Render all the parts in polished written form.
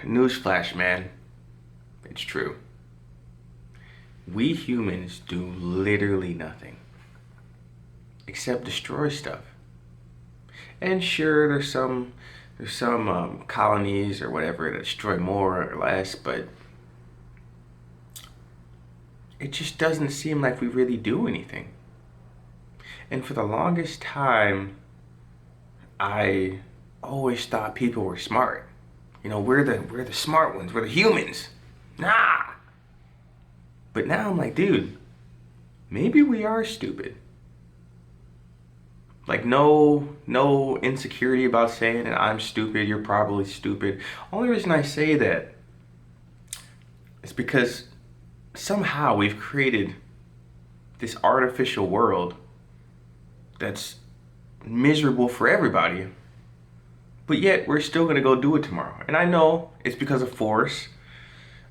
Newsflash, man. It's true. We humans do literally nothing except destroy stuff. And sure, there's some colonies or whatever that destroy more or less, but it just doesn't seem like we really do anything. And for the longest time, I always thought people were smart. We're the smart ones. We're the humans. Nah. But now I'm like, dude, maybe we are stupid. Like no insecurity about saying that I'm stupid, you're probably stupid. Only reason I say that is because somehow we've created this artificial world that's miserable for everybody. But yet we're still gonna go do it tomorrow. And I know it's because of force.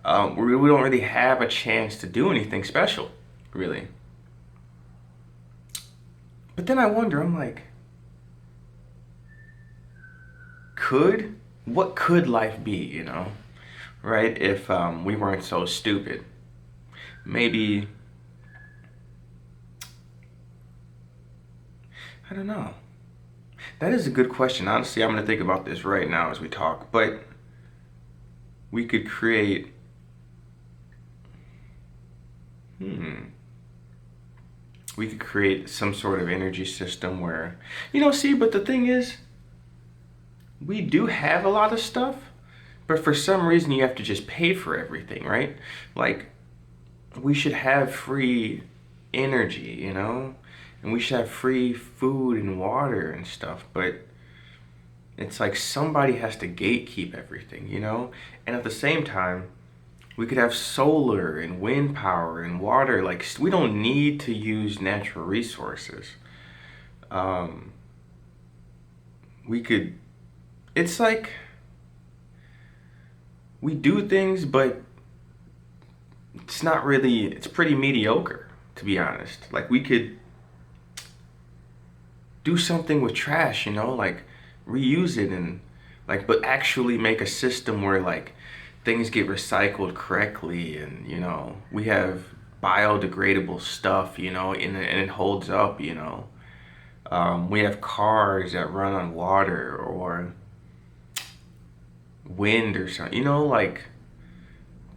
We don't really have a chance to do anything special, really. But then I wonder, I'm like, what could life be, right? If we weren't so stupid. Maybe, I don't know. That is a good question. Honestly, I'm going to think about this right now as we talk. But we could create, we could create some sort of energy system where, but the thing is, we do have a lot of stuff, but for some reason you have to just pay for everything, right? Like, we should have free energy, and we should have free food and water and stuff, but it's like somebody has to gatekeep everything, And at the same time, we could have solar and wind power and water. Like, we don't need to use natural resources. We could, it's like we do things, but it's pretty mediocre, to be honest. Like, we could do something with trash, like reuse it and but actually make a system where things get recycled correctly and we have biodegradable stuff, and it holds up, we have cars that run on water or wind or something,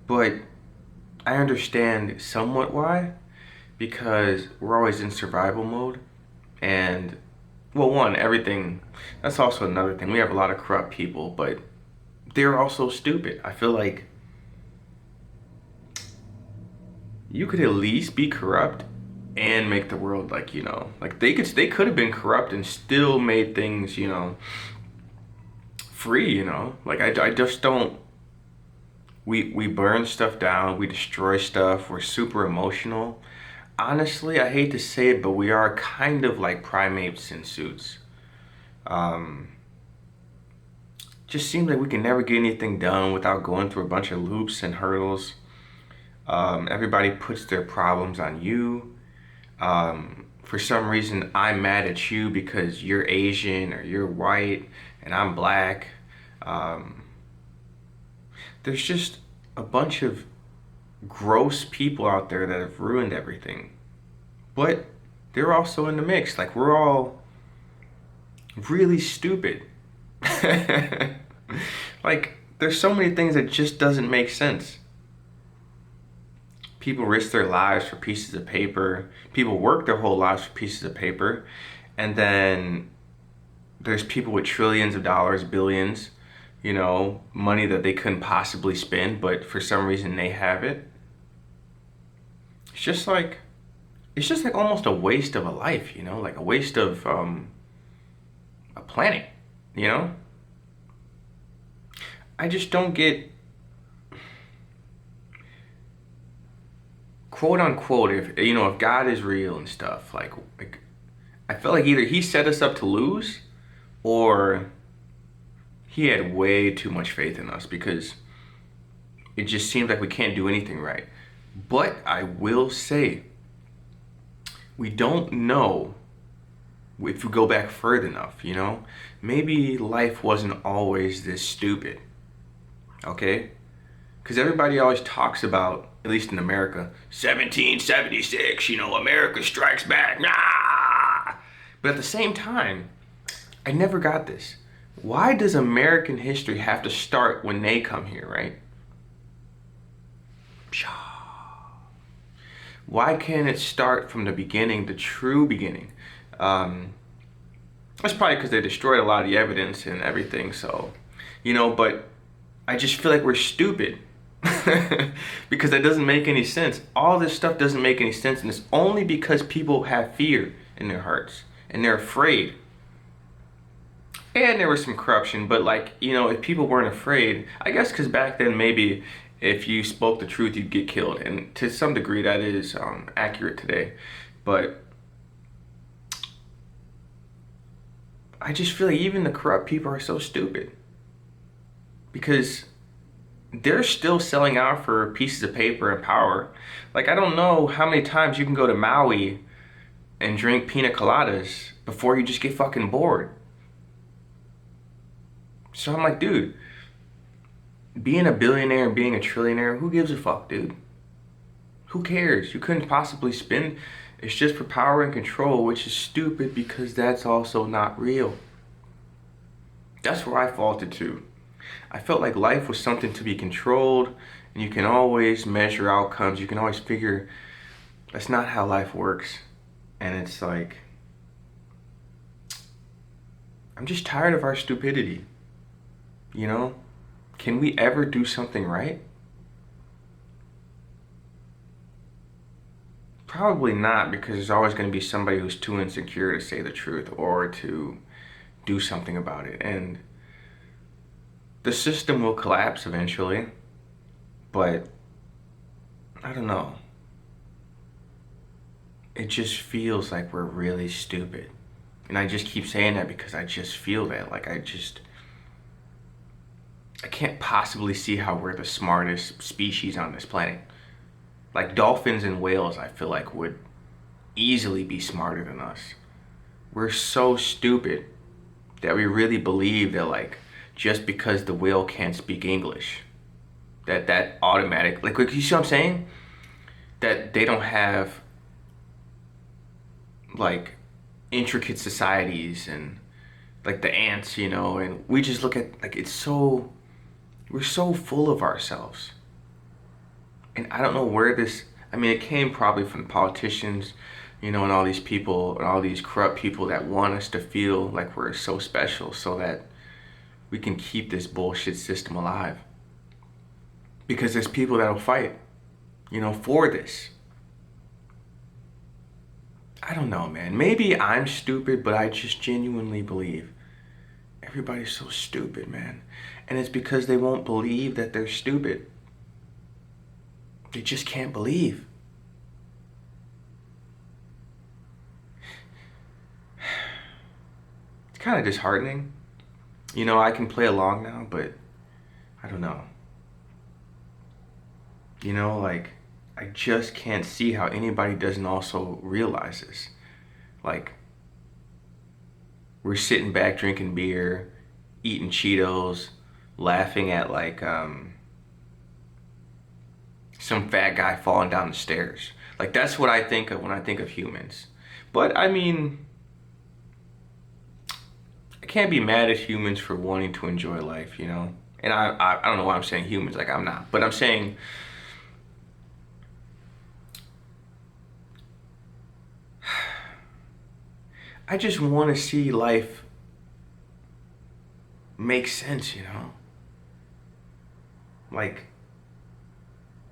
but I understand somewhat why, because we're always in survival mode. And well, one, everything, that's also another thing. We have a lot of corrupt people, but they're also stupid. I feel like you could at least be corrupt and make the world they could have been corrupt and still made things, free, I just don't, we burn stuff down, we destroy stuff, we're super emotional. Honestly, I hate to say it, but we are kind of like primates in suits. Um, just seems like we can never get anything done without going through a bunch of loops and hurdles. Everybody puts their problems on you. For some reason, I'm mad at you because you're Asian or you're white and I'm black. Um, there's just a bunch of gross people out there that have ruined everything. But they're also in the mix. Like, we're all really stupid. Like, there's so many things that just doesn't make sense. People risk their lives for pieces of paper. People work their whole lives for pieces of paper. And then there's people with trillions of dollars, billions, money that they couldn't possibly spend, but for some reason they have it. It's just like almost a waste of a life, like a waste of a planet, you know? I just don't get, quote unquote, if God is real and stuff, like I feel like either he set us up to lose or he had way too much faith in us, because it just seems like we can't do anything right. But I will say, we don't know if we go back further enough, Maybe life wasn't always this stupid. Okay? Because everybody always talks about, at least in America, 1776, America strikes back. Nah! But at the same time, I never got this. Why does American history have to start when they come here, right? Why can't it start from the beginning, the true beginning? That's probably because they destroyed a lot of the evidence and everything, so, but I just feel like we're stupid. Because that doesn't make any sense. All this stuff doesn't make any sense, and it's only because people have fear in their hearts and they're afraid. And there was some corruption, but if people weren't afraid, I guess because back then maybe if you spoke the truth, you'd get killed, and to some degree that is accurate today. But I just feel like even the corrupt people are so stupid because they're still selling out for pieces of paper and power. Like, I don't know how many times you can go to Maui and drink pina coladas before you just get fucking bored. So I'm like, dude, being a billionaire and being a trillionaire, who gives a fuck, dude? Who cares? You couldn't possibly spend. It's just for power and control, which is stupid because that's also not real. That's where I faulted too. I felt like life was something to be controlled, and you can always measure outcomes. You can always figure that's not how life works. And it's like, I'm just tired of our stupidity. Can we ever do something right? Probably not, because there's always going to be somebody who's too insecure to say the truth or to do something about it. And the system will collapse eventually, but I don't know. It just feels like we're really stupid. And I just keep saying that because I just feel that. I can't possibly see how we're the smartest species on this planet. Like dolphins and whales, I feel like would easily be smarter than us. We're so stupid that we really believe that just because the whale can't speak English, that automatic, you see what I'm saying? That they don't have intricate societies and the ants, and we just look at we're so full of ourselves. And I don't know where it came probably from politicians, and all these people and all these corrupt people that want us to feel like we're so special so that we can keep this bullshit system alive. Because there's people that'll fight, for this. I don't know, man. Maybe I'm stupid, but I just genuinely believe everybody's so stupid, man. And it's because they won't believe that they're stupid. They just can't believe. It's kind of disheartening. I can play along now, but I don't know. I just can't see how anybody doesn't also realize this. We're sitting back drinking beer, eating Cheetos, laughing at some fat guy falling down the stairs. That's what I think of when I think of humans. But I can't be mad at humans for wanting to enjoy life, And I don't know why I'm saying humans, I'm not. But I'm saying I just want to see life make sense,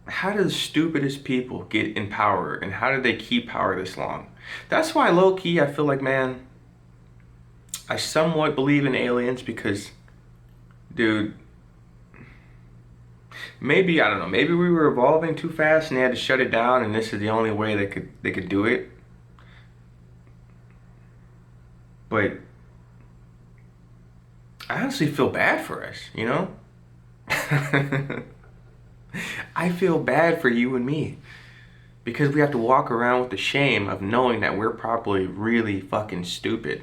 how do the stupidest people get in power, and how do they keep power this long? That's why low-key I feel like, man, I somewhat believe in aliens because, dude, maybe, I don't know, maybe we were evolving too fast and they had to shut it down, and this is the only way they could do it. But I honestly feel bad for us, I feel bad for you and me because we have to walk around with the shame of knowing that we're probably really fucking stupid.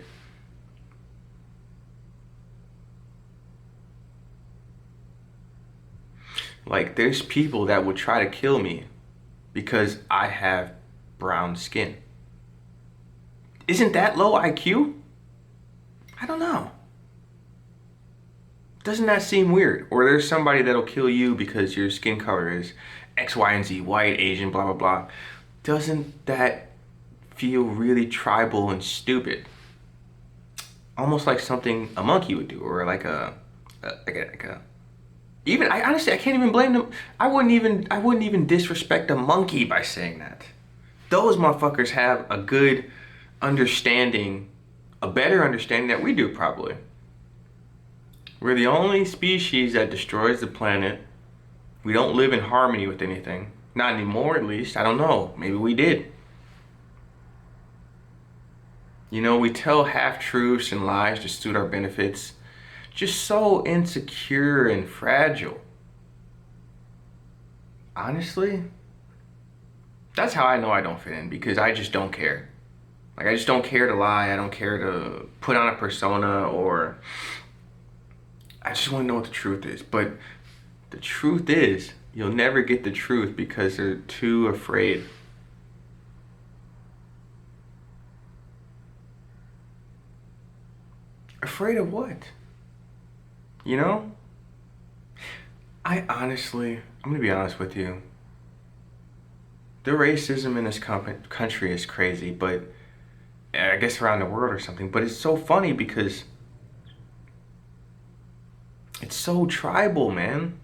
Like, there's people that would try to kill me because I have brown skin. Isn't that low IQ? I don't know. Doesn't that seem weird? Or there's somebody that'll kill you because your skin color is X, Y, and Z, white, Asian, blah, blah, blah. Doesn't that feel really tribal and stupid? Almost like something a monkey would do, or like a even, I honestly, I can't even blame them. I wouldn't even disrespect a monkey by saying that. Those motherfuckers have a good understanding, a better understanding that we do probably. We're the only species that destroys the planet. We don't live in harmony with anything. Not anymore, at least. I don't know. Maybe we did. You know, we tell half-truths and lies to suit our benefits. Just so insecure and fragile. Honestly, that's how I know I don't fit in, because I just don't care. Like, I just don't care to lie. I don't care to put on a persona, or I just want to know what the truth is. But the truth is, you'll never get the truth because they're too afraid. Afraid of what? You know? I'm gonna be honest with you. The racism in this country is crazy, but I guess around the world or something. But it's so funny because it's so tribal, man.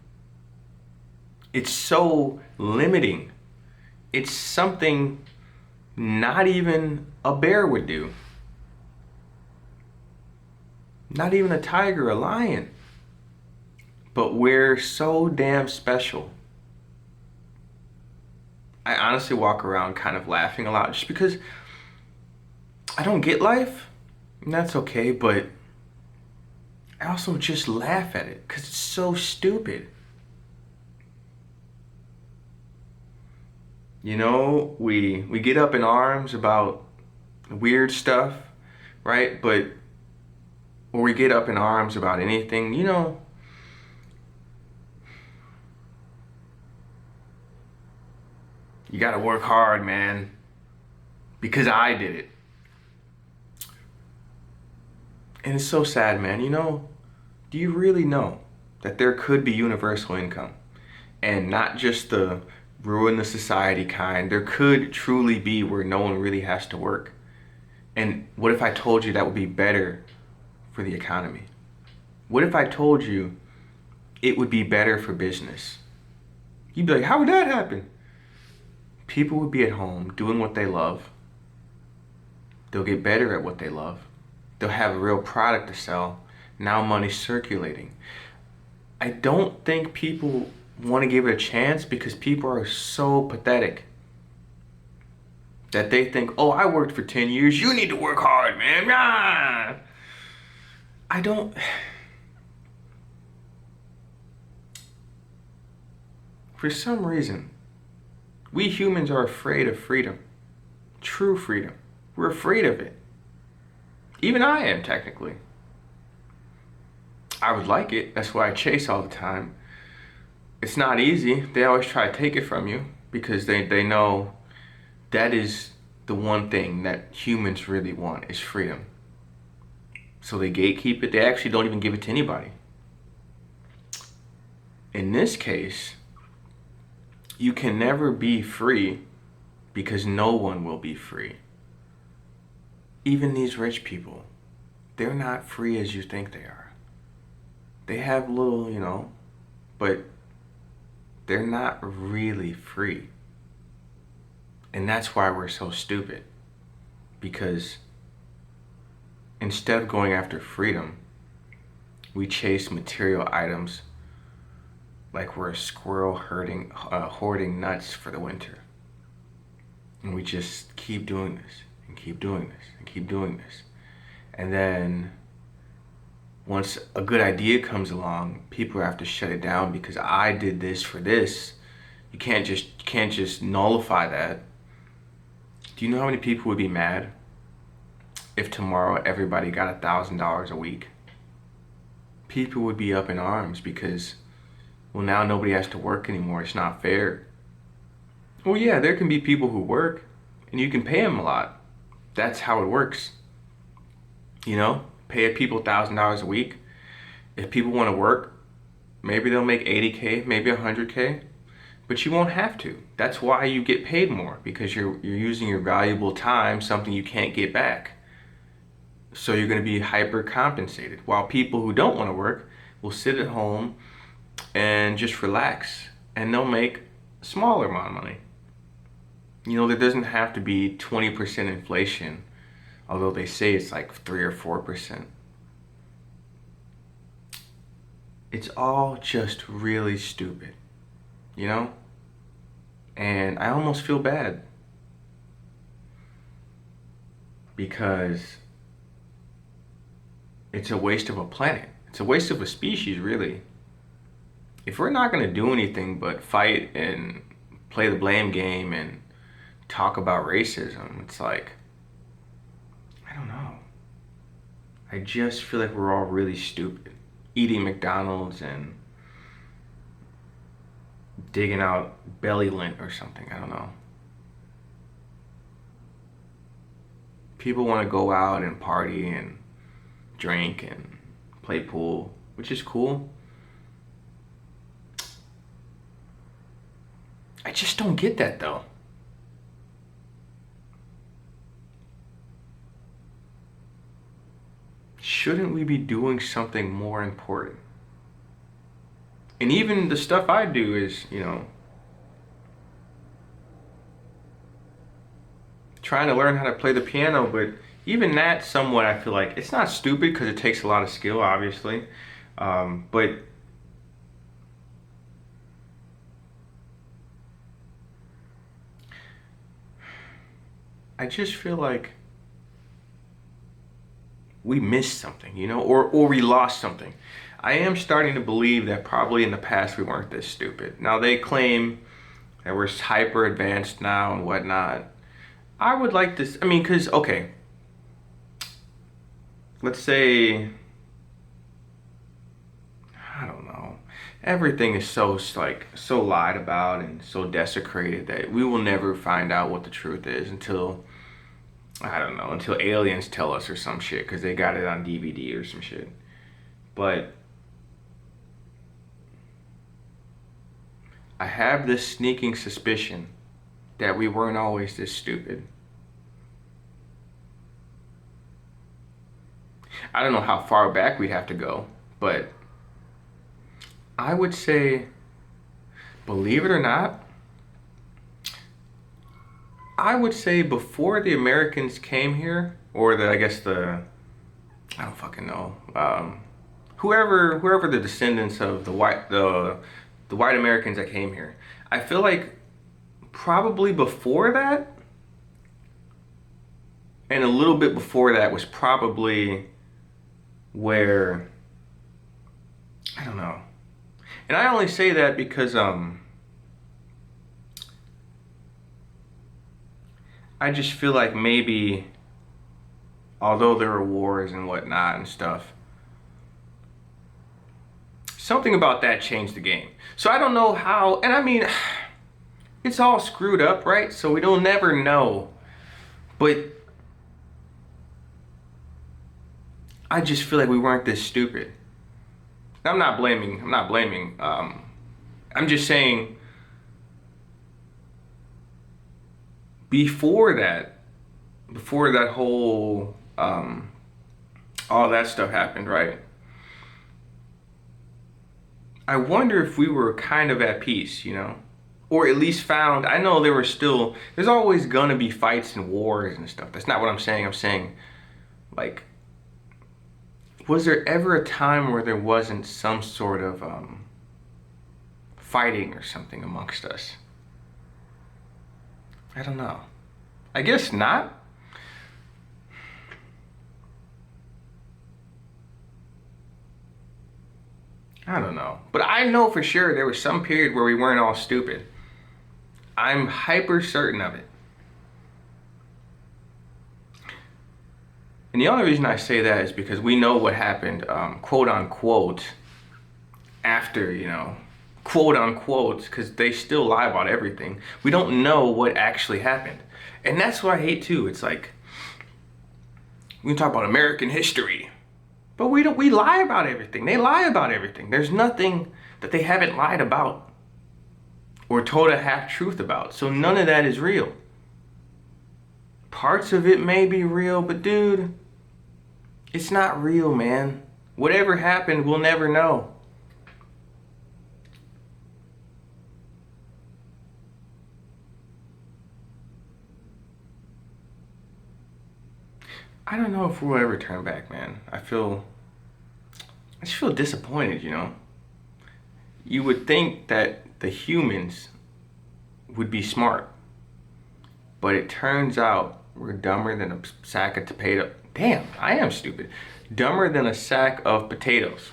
It's so limiting. It's something not even a bear would do. Not even a tiger, a lion. But we're so damn special. I honestly walk around kind of laughing a lot just because I don't get life, and that's okay, but I also just laugh at it because it's so stupid. You know, we get up in arms about weird stuff, right? But or we get up in arms about anything, you know, you gotta work hard, man, because I did it. And it's so sad, man. You know, do you really know that there could be universal income? And not just the ruin the society kind. There could truly be where no one really has to work. And what if I told you that would be better for the economy? What if I told you it would be better for business? You'd be like, how would that happen? People would be at home doing what they love. They'll get better at what they love. They'll have a real product to sell. Now money's circulating. I don't think people want to give it a chance because people are so pathetic that they think, oh, I worked for 10 years. You need to work hard, man. Ah! I don't. For some reason, we humans are afraid of freedom. True freedom. We're afraid of it. Even I am, technically. I would like it. That's why I chase all the time. It's not easy. They always try to take it from you because they know that is the one thing that humans really want is freedom. So they gatekeep it. They actually don't even give it to anybody. In this case, you can never be free because no one will be free. Even these rich people, they're not free as you think they are. They have little, you know, but they're not really free. And that's why we're so stupid. Because instead of going after freedom, we chase material items like we're a squirrel hoarding nuts for the winter. And we just keep doing this and keep doing this and keep doing this. And then once a good idea comes along, people have to shut it down because I did this for this. You can't just nullify that. Do you know how many people would be mad if tomorrow everybody got $1,000 a week? People would be up in arms because Well, now nobody has to work anymore. It's not fair. Well, yeah, there can be people who work and you can pay them a lot. That's how it works. You know, pay people $1,000 a week. If people want to work, maybe they'll make 80K, maybe 100K, but you won't have to. That's why you get paid more, because you're using your valuable time, something you can't get back. So you're going to be hyper compensated. While people who don't want to work will sit at home and just relax, and they'll make a smaller amount of money. You know, there doesn't have to be 20% inflation, although they say it's like 3 or 4%. It's all just really stupid, you know? And I almost feel bad because it's a waste of a planet. It's a waste of a species, really. If we're not going to do anything but fight and play the blame game and talk about racism, it's like, I don't know. I just feel like we're all really stupid. Eating McDonald's and digging out belly lint or something, I don't know. People want to go out and party and drink and play pool, which is cool. I just don't get that though. Shouldn't we be doing something more important? And even the stuff I do is, you know, trying to learn how to play the piano, but even that somewhat I feel like it's not stupid because it takes a lot of skill, obviously. But I just feel like we missed something, you know, or we lost something. I am starting to believe that probably in the past we weren't this stupid. Now they claim that we're hyper advanced now and whatnot. I would like this, I mean, because, okay, let's say, I don't know, everything is so like so lied about and so desecrated that we will never find out what the truth is until, I don't know, until aliens tell us or some shit because they got it on DVD or some shit. But I have this sneaking suspicion that we weren't always this stupid. I don't know how far back we'd have to go, but I would say, believe it or not, I would say before the Americans came here, or I don't fucking know, whoever the descendants of the white Americans that came here, I feel like probably before that, and a little bit before that was probably where, I don't know. And I only say that because I just feel like maybe, although there were wars and whatnot and stuff, something about that changed the game. So I don't know how, and I mean, it's all screwed up, right? So we don't never know. But I just feel like we weren't this stupid. I'm not blaming. I'm just saying, before that whole, all that stuff happened, right? I wonder if we were kind of at peace, you know? Or at least found, I know there's always gonna be fights and wars and stuff. That's not what I'm saying. I'm saying, like, was there ever a time where there wasn't some sort of fighting or something amongst us? I don't know. I guess not. I don't know. But I know for sure there was some period where we weren't all stupid. I'm hyper certain of it. And the only reason I say that is because we know what happened, quote unquote, after, you know, quote unquote, because they still lie about everything. We don't know what actually happened. And that's what I hate too. It's like, we can talk about American history, but we lie about everything. They lie about everything. There's nothing that they haven't lied about or told a half truth about. So none of that is real. Parts of it may be real, but dude, it's not real, man. Whatever happened, we'll never know. I don't know if we'll ever turn back, man. I just feel disappointed, you know? You would think that the humans would be smart, but it turns out we're dumber than a sack of potato. Damn, I am stupid. Dumber than a sack of potatoes.